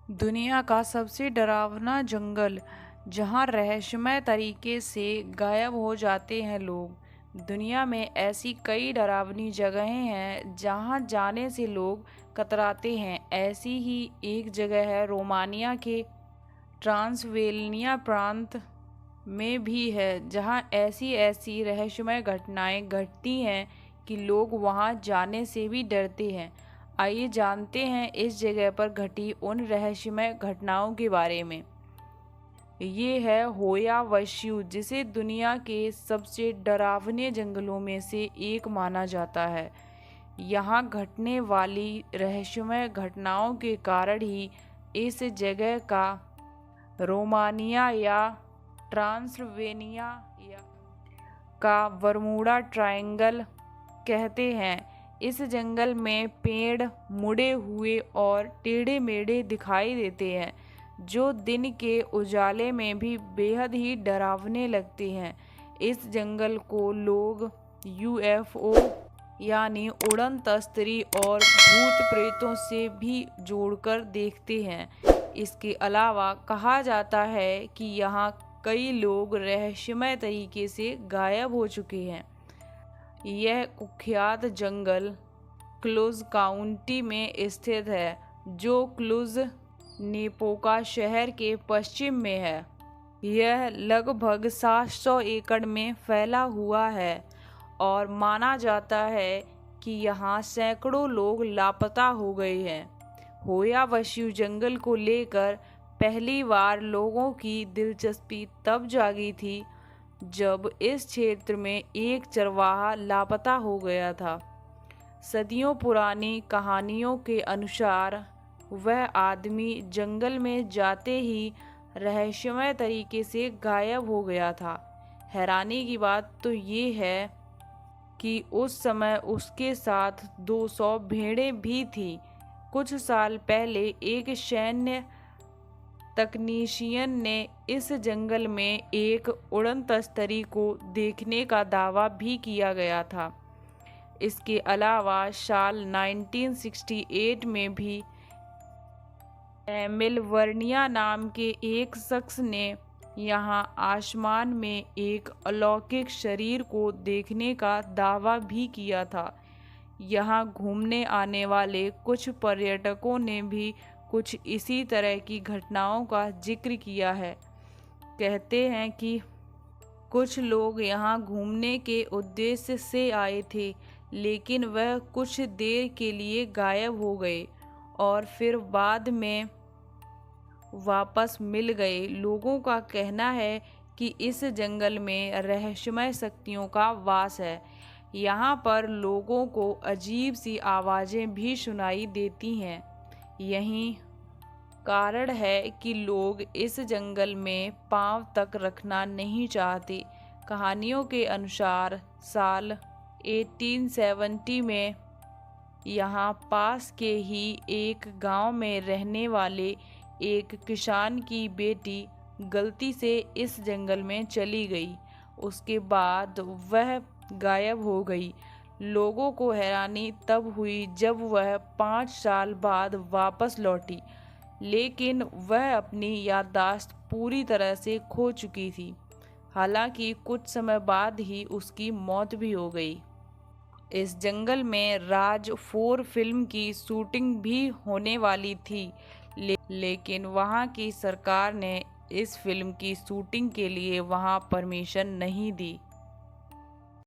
दुनिया का सबसे डरावना जंगल जहां रहस्यमय तरीके से गायब हो जाते हैं लोग। दुनिया में ऐसी कई डरावनी जगहें हैं जहां जाने से लोग कतराते हैं। ऐसी ही एक जगह है रोमानिया के ट्रांसवेल्निया प्रांत में भी है, जहां ऐसी ऐसी रहस्यमय घटनाएं घटती हैं कि लोग वहां जाने से भी डरते हैं। आइए जानते हैं इस जगह पर घटी उन रहस्यमय घटनाओं के बारे में। ये है होया वश्यू, जिसे दुनिया के सबसे डरावने जंगलों में से एक माना जाता है। यहाँ घटने वाली रहस्यमय घटनाओं के कारण ही इस जगह का रोमानिया या ट्रांसल्वेनिया का बरमूडा ट्रायंगल कहते हैं। इस जंगल में पेड़ मुड़े हुए और टेढ़े मेढ़े दिखाई देते हैं, जो दिन के उजाले में भी बेहद ही डरावने लगते हैं। इस जंगल को लोग यूएफओ यानी उड़न तस्तरी और भूत प्रेतों से भी जोड़कर देखते हैं। इसके अलावा कहा जाता है कि यहाँ कई लोग रहस्यमय तरीके से गायब हो चुके हैं। यह कुख्यात जंगल क्लुज काउंटी में स्थित है, जो क्लुज नेपोका शहर के पश्चिम में है। यह लगभग 700 एकड़ में फैला हुआ है और माना जाता है कि यहाँ सैकड़ों लोग लापता हो गए हैं। होया वश्यू जंगल को लेकर पहली बार लोगों की दिलचस्पी तब जागी थी जब इस क्षेत्र में एक चरवाहा लापता हो गया था। सदियों पुरानी कहानियों के अनुसार वह आदमी जंगल में जाते ही रहस्यमय तरीके से गायब हो गया था। हैरानी की बात तो ये है कि उस समय उसके साथ 200 भेड़ें भी थीं। कुछ साल पहले एक सैन्य तकनीशियन ने इस जंगल में एक उड़न तस्तरी को देखने का दावा भी किया गया था। इसके अलावा साल 1968 में भी एमिल वर्निया नाम के एक शख्स ने यहाँ आसमान में एक अलौकिक शरीर को देखने का दावा भी किया था। यहाँ घूमने आने वाले कुछ पर्यटकों ने भी कुछ इसी तरह की घटनाओं का जिक्र किया है। कहते हैं कि कुछ लोग यहाँ घूमने के उद्देश्य से आए थे, लेकिन वह कुछ देर के लिए गायब हो गए और फिर बाद में वापस मिल गए। लोगों का कहना है कि इस जंगल में रहस्यमय शक्तियों का वास है। यहाँ पर लोगों को अजीब सी आवाज़ें भी सुनाई देती हैं। यही कारण है कि लोग इस जंगल में पाँव तक रखना नहीं चाहते। कहानियों के अनुसार साल 1870 में यहाँ पास के ही एक गांव में रहने वाले एक किसान की बेटी गलती से इस जंगल में चली गई। उसके बाद वह गायब हो गई। लोगों को हैरानी तब हुई जब वह 5 साल बाद वापस लौटी, लेकिन वह अपनी याददाश्त पूरी तरह से खो चुकी थी। हालांकि कुछ समय बाद ही उसकी मौत भी हो गई। इस जंगल में राज 4 फिल्म की शूटिंग भी होने वाली थी, लेकिन वहां की सरकार ने इस फिल्म की शूटिंग के लिए वहां परमिशन नहीं दी।